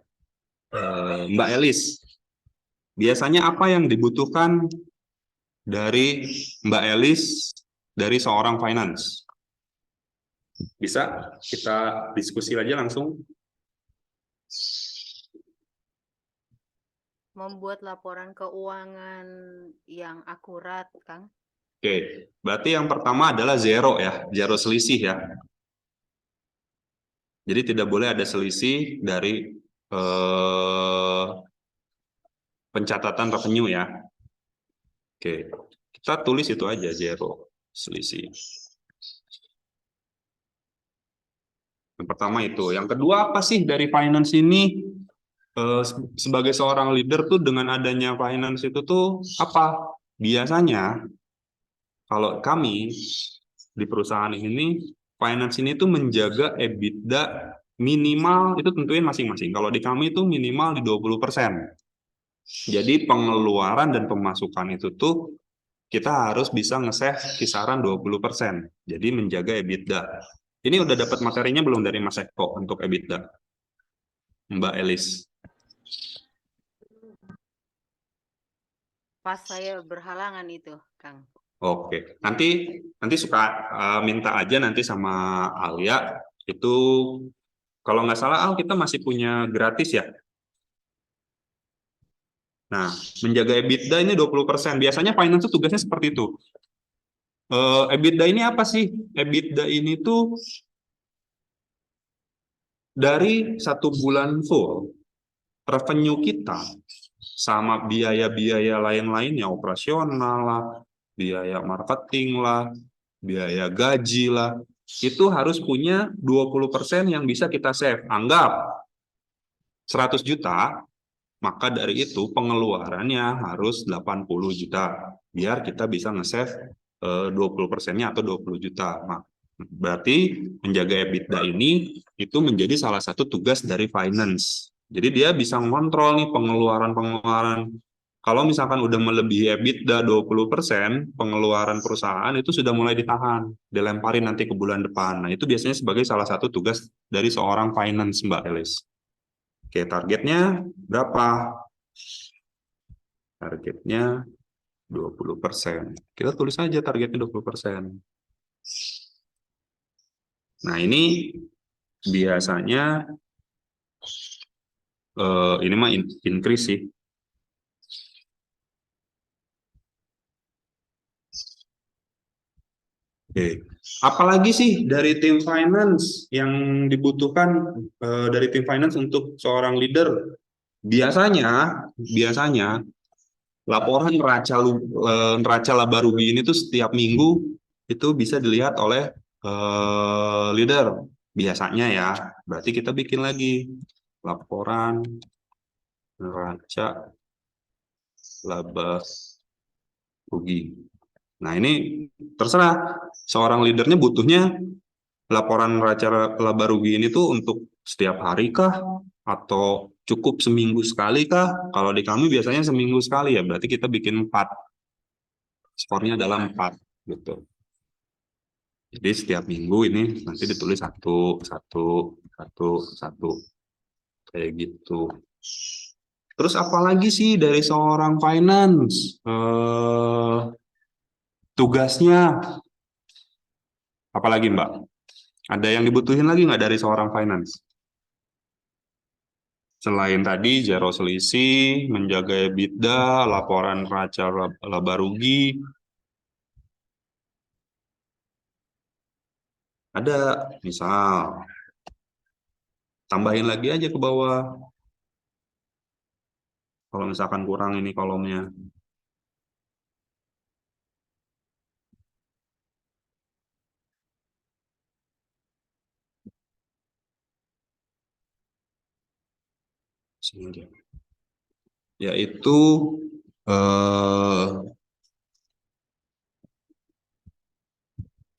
Mbak Elis. Biasanya apa yang dibutuhkan dari Mbak Elis dari seorang finance? Bisa kita diskusi aja langsung. Membuat laporan keuangan yang akurat, Kang. Oke, berarti yang pertama adalah zero ya, zero selisih ya. Jadi tidak boleh ada selisih dari pencatatan revenue ya. Oke, kita tulis itu aja, zero selisih. Yang pertama itu. Yang kedua apa sih dari finance ini? Sebagai seorang leader tuh dengan adanya finance itu tuh apa? Biasanya kalau kami di perusahaan ini, finance ini tuh menjaga EBITDA minimal, itu tentuin masing-masing. Kalau di kami itu minimal di 20%. Jadi pengeluaran dan pemasukan itu tuh kita harus bisa nge-save kisaran 20%. Jadi menjaga EBITDA. Ini udah dapat materinya belum dari Mas Eko untuk EBITDA? Mbak Elis. Pas saya berhalangan itu, Kang. Oke, nanti suka minta aja nanti sama Alia itu, kalau nggak salah Al kita masih punya gratis ya. Nah, menjaga EBITDA ini 20%. Biasanya finance itu tugasnya seperti itu. EBITDA ini apa sih? EBITDA ini tuh dari 1 bulan full revenue kita sama biaya-biaya lain-lainnya, operasional lah, biaya marketing lah, biaya gaji lah, itu harus punya 20% yang bisa kita save. Anggap 100 juta, maka dari itu pengeluarannya harus 80 juta. Biar kita bisa nge-save 20%-nya atau 20 juta. Nah, berarti menjaga EBITDA ini itu menjadi salah satu tugas dari finance. Jadi dia bisa mengontrol nih pengeluaran-pengeluaran. Kalau misalkan udah melebihi EBITDA 20%, pengeluaran perusahaan itu sudah mulai ditahan, dilemparin nanti ke bulan depan. Nah, itu biasanya sebagai salah satu tugas dari seorang finance, Mbak Elis. Oke, targetnya berapa? Targetnya 20%. Kita tulis aja targetnya 20%. Nah, ini biasanya ini mah increase sih. Oke. Apalagi sih dari tim finance yang dibutuhkan dari tim finance untuk seorang leader? Biasanya laporan neraca laba rugi ini tuh setiap minggu itu bisa dilihat oleh leader. Biasanya ya, berarti kita bikin lagi laporan neraca laba rugi. Nah, ini terserah seorang leadernya butuhnya laporan neraca laba rugi ini tuh untuk setiap hari kah atau cukup seminggu sekali kah? Kalau di kami biasanya seminggu sekali ya, berarti kita bikin 4. Skornya adalah 4 gitu. Jadi setiap minggu ini nanti ditulis 1, 1, 1, 1 kayak gitu. Terus apalagi sih dari seorang finance? Tugasnya apalagi Mbak? Ada yang dibutuhin lagi nggak dari seorang finance? Selain tadi zero selisih, menjaga EBITDA, laporan neraca laba rugi, ada misal tambahin lagi aja ke bawah. Kalau misalkan kurang ini kolomnya. Sini dia. Yaitu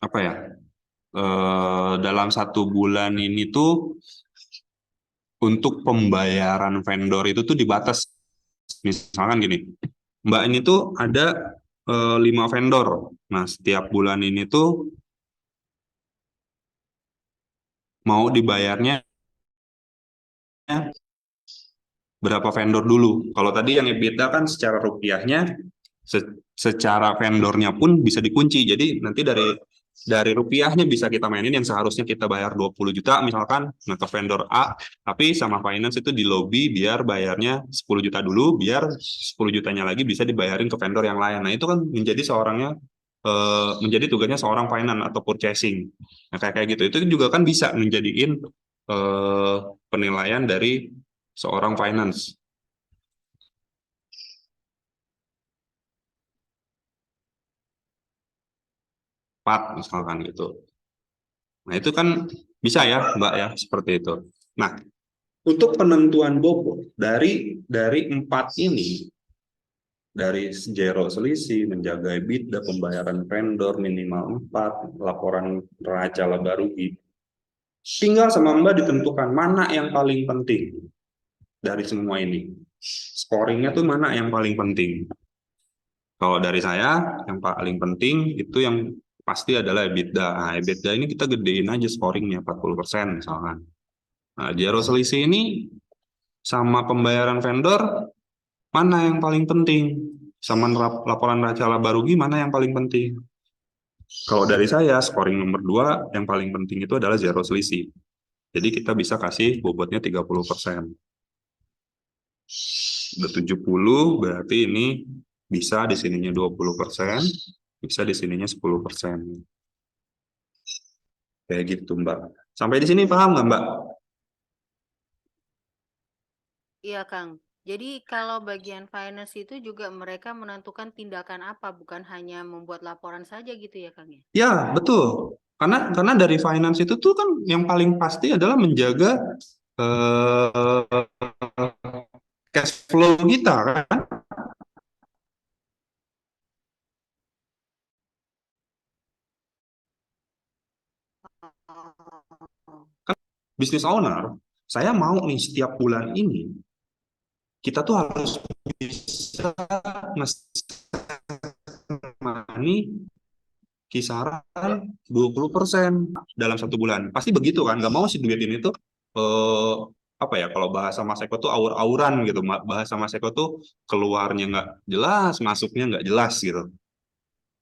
apa ya? Dalam 1 bulan ini tuh untuk pembayaran vendor itu tuh dibatas. Misalkan gini, Mbak ini tuh ada 5 vendor. Nah, setiap bulan ini tuh mau dibayarnya berapa vendor dulu. Kalau tadi yang EBITDA kan secara rupiahnya, secara vendornya pun bisa dikunci. Jadi nanti dari rupiahnya bisa kita mainin yang seharusnya kita bayar 20 juta misalkan, nah ke vendor A, tapi sama finance itu di lobby biar bayarnya 10 juta dulu, biar 10 jutanya lagi bisa dibayarin ke vendor yang lain. Nah, itu kan menjadi tugasnya seorang finance atau purchasing. Nah, kayak gitu. Itu juga kan bisa menjadiin penilaian dari seorang finance. Pat misalkan gitu. Nah, itu kan bisa ya, Mbak ya, seperti itu. Nah, untuk penentuan bobot dari 4 ini, dari zero selisih, menjaga EBITDA, pembayaran vendor minimal 4, laporan neraca laba rugi, tinggal sama Mbak ditentukan mana yang paling penting dari semua ini. Scoringnya tuh mana yang paling penting. Kalau dari saya, yang paling penting itu yang pasti adalah EBITDA. Nah, EBITDA ini kita gedein aja scoringnya 40% misalkan. Nah, zero selisih ini sama pembayaran vendor, mana yang paling penting? Sama laporan neraca laba rugi, mana yang paling penting? Kalau dari saya, scoring nomor 2, yang paling penting itu adalah zero selisih. Jadi kita bisa kasih bobotnya 30%. Udah 70, berarti ini bisa di sininya 20%, bisa di sininya 10%. Kayak gitu, Mbak. Sampai di sini paham nggak, Mbak? Iya, Kang. Jadi kalau bagian finance itu juga mereka menentukan tindakan apa, bukan hanya membuat laporan saja gitu ya, Kang ya? Ya, betul. Karena dari finance itu tuh kan yang paling pasti adalah menjaga eh, cash flow kita kan. Business owner, saya mau nih setiap bulan ini kita tuh harus bisa nge-money kisaran 20% dalam satu bulan. Pasti begitu kan? Gak mau si duit ini tuh apa ya, kalau bahasa Mas Eko tuh aur-auran gitu. Bahasa Mas Eko tuh keluarnya nggak jelas, masuknya nggak jelas gitu.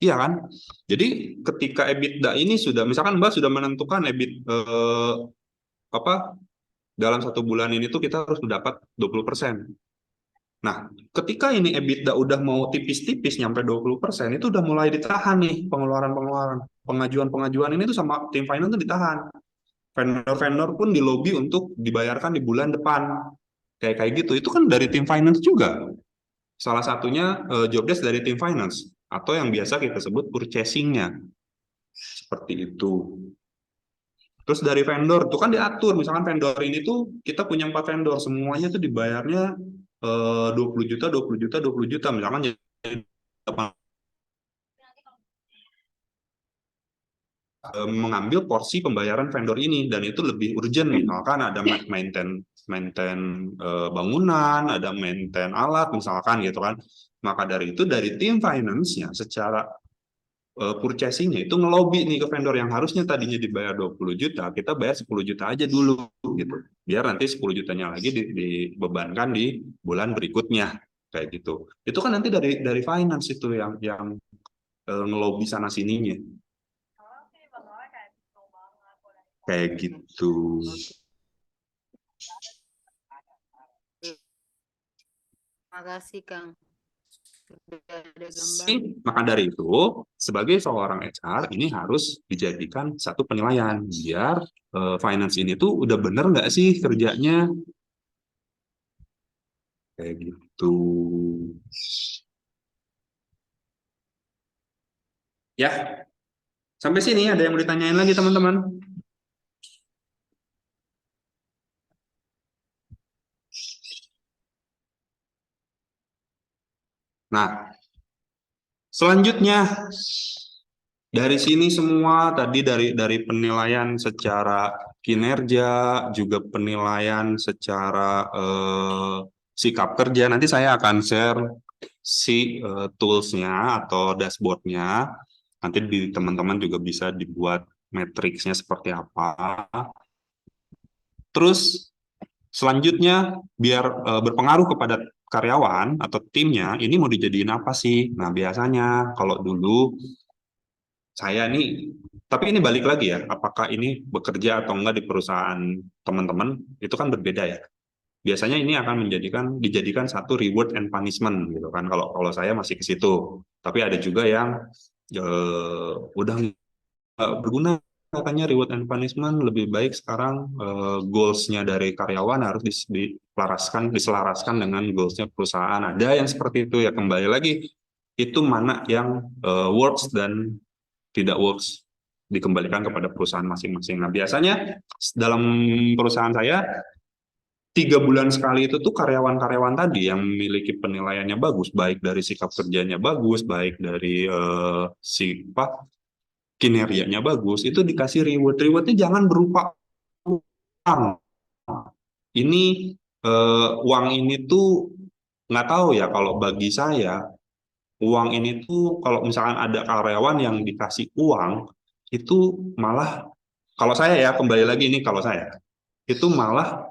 Iya kan? Jadi ketika EBITDA ini sudah, misalkan Mbak sudah menentukan apa dalam satu bulan ini tuh kita harus mendapat 20%. Nah, ketika ini EBITDA udah mau tipis-tipis nyampe 20%, itu udah mulai ditahan nih pengeluaran-pengeluaran. Pengajuan-pengajuan ini tuh sama tim finance tuh ditahan. Vendor-vendor pun dilobi untuk dibayarkan di bulan depan. Kayak kayak gitu. Itu kan dari tim finance juga. Salah satunya job desk dari tim finance atau yang biasa kita sebut purchasing-nya. Seperti itu. Terus dari vendor itu kan diatur, misalkan vendor ini tuh kita punya 4 vendor, semuanya tuh dibayarnya 20 juta, 20 juta, 20 juta, misalkan jadi mengambil porsi pembayaran vendor ini dan itu lebih urgent, misalkan ada maintain maintain bangunan, ada maintain alat misalkan gitu kan. Maka dari itu dari tim finance-nya secara purchasing-nya itu ngelobi nih ke vendor yang harusnya tadinya dibayar 20 juta, kita bayar 10 juta aja dulu gitu. Biar nanti 10 jutanya lagi dibebankan di bulan berikutnya kayak gitu. Itu kan nanti dari finance itu yang ngelobi sana sininya. Kayak gitu. Terima kasih Kang. Sudah ada gambar. Maka dari itu, sebagai seorang HR ini harus dijadikan satu penilaian biar finance ini tuh udah bener nggak sih kerjanya, kayak gitu. Ya, sampai sini ada yang mau ditanyain lagi teman-teman? Nah, selanjutnya dari sini semua tadi dari penilaian secara kinerja, juga penilaian secara sikap kerja. Nanti saya akan share si tools-nya atau dashboard-nya. Nanti di teman-teman juga bisa dibuat matriksnya seperti apa. Terus selanjutnya biar berpengaruh kepada karyawan atau timnya, ini mau dijadiin apa sih? Nah, biasanya kalau dulu saya nih, tapi ini balik lagi ya, apakah ini bekerja atau enggak di perusahaan teman-teman, itu kan berbeda ya. Biasanya ini akan dijadikan satu reward and punishment gitu kan. Kalau kalau saya masih ke situ. Tapi ada juga yang udah berguna, katanya reward and punishment lebih baik sekarang goals-nya dari karyawan harus diselaraskan dengan goals-nya perusahaan. Ada yang seperti itu ya, kembali lagi itu mana yang works dan tidak works dikembalikan kepada perusahaan masing-masing. Nah, biasanya dalam perusahaan saya 3 bulan sekali itu tuh karyawan-karyawan tadi yang memiliki penilaiannya bagus, baik dari sikap kerjanya bagus, baik dari kinerjanya bagus, itu dikasih reward. Rewardnya jangan berupa uang. Ini uang ini tuh nggak tahu ya, kalau bagi saya uang ini tuh kalau misalkan ada karyawan yang dikasih uang itu malah, kalau saya ya kembali lagi ini kalau saya itu malah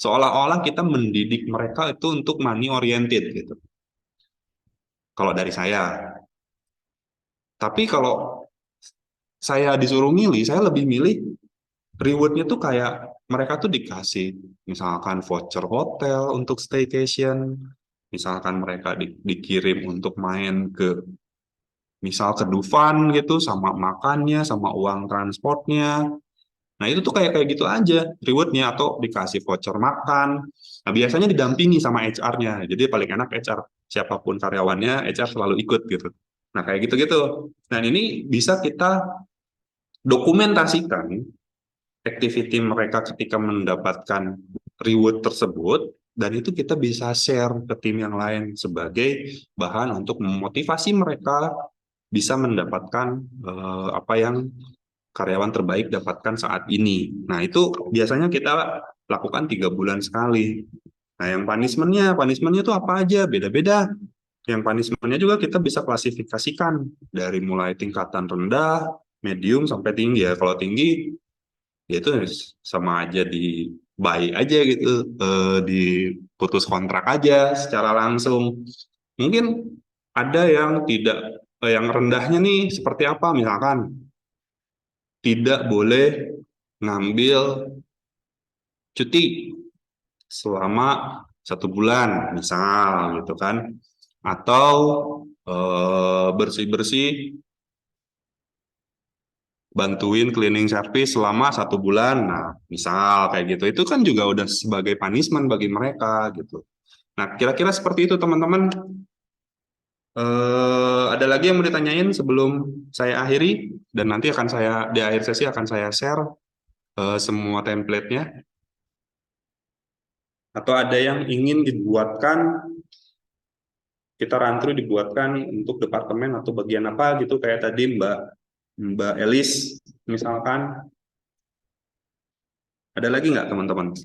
seolah-olah kita mendidik mereka itu untuk money oriented gitu. Kalau dari saya. Tapi kalau saya disuruh milih, saya lebih milih rewardnya tuh kayak mereka tuh dikasih misalkan voucher hotel untuk staycation, misalkan mereka dikirim untuk main ke misal ke Dufan gitu, sama makannya, sama uang transportnya. Nah itu tuh kayak kayak gitu aja rewardnya, atau dikasih voucher makan. Nah biasanya didampingi sama HR-nya. Jadi paling enak HR, siapapun karyawannya HR selalu ikut gitu. Nah kayak gitu-gitu. Dan ini bisa kita dokumentasikan activity mereka ketika mendapatkan reward tersebut, dan itu kita bisa share ke tim yang lain sebagai bahan untuk memotivasi mereka bisa mendapatkan apa yang karyawan terbaik dapatkan saat ini. Nah, itu biasanya kita lakukan 3 bulan sekali. Nah, yang punishment-nya itu apa aja? Beda-beda. Yang punishment-nya juga kita bisa klasifikasikan dari mulai tingkatan rendah, medium, sampai tinggi ya. Kalau tinggi, ya itu sama aja di buy aja gitu, diputus kontrak aja secara langsung. Mungkin ada yang tidak, yang rendahnya nih seperti apa, misalkan tidak boleh ngambil cuti selama 1 bulan, misal gitu kan, atau bersih-bersih bantuin cleaning service selama 1 bulan, nah misal kayak gitu, itu kan juga udah sebagai punishment bagi mereka gitu. Nah, kira-kira seperti itu teman-teman. Ada lagi yang mau ditanyain sebelum saya akhiri, dan nanti akan saya di akhir sesi akan saya share semua template-nya, atau ada yang ingin dibuatkan, kita run through dibuatkan untuk departemen atau bagian apa gitu, kayak tadi Mbak Elis misalkan. Ada lagi nggak teman-teman?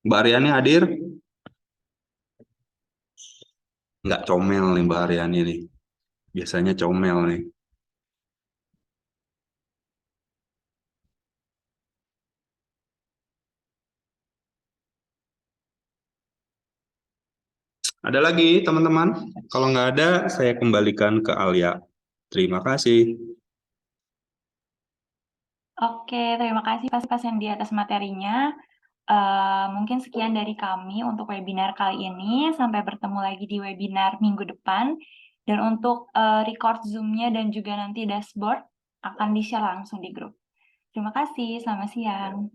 Mbak Aryani hadir? Nggak comel nih Mbak Aryani nih. Biasanya comel nih. Ada lagi teman-teman? Kalau nggak ada, saya kembalikan ke Alia. Terima kasih. Oke, terima kasih Pak Sandy atas materinya. Mungkin sekian dari kami untuk webinar kali ini. Sampai bertemu lagi di webinar minggu depan. Dan untuk record Zoom-nya dan juga nanti dashboard akan di-share langsung di grup. Terima kasih, selamat siang.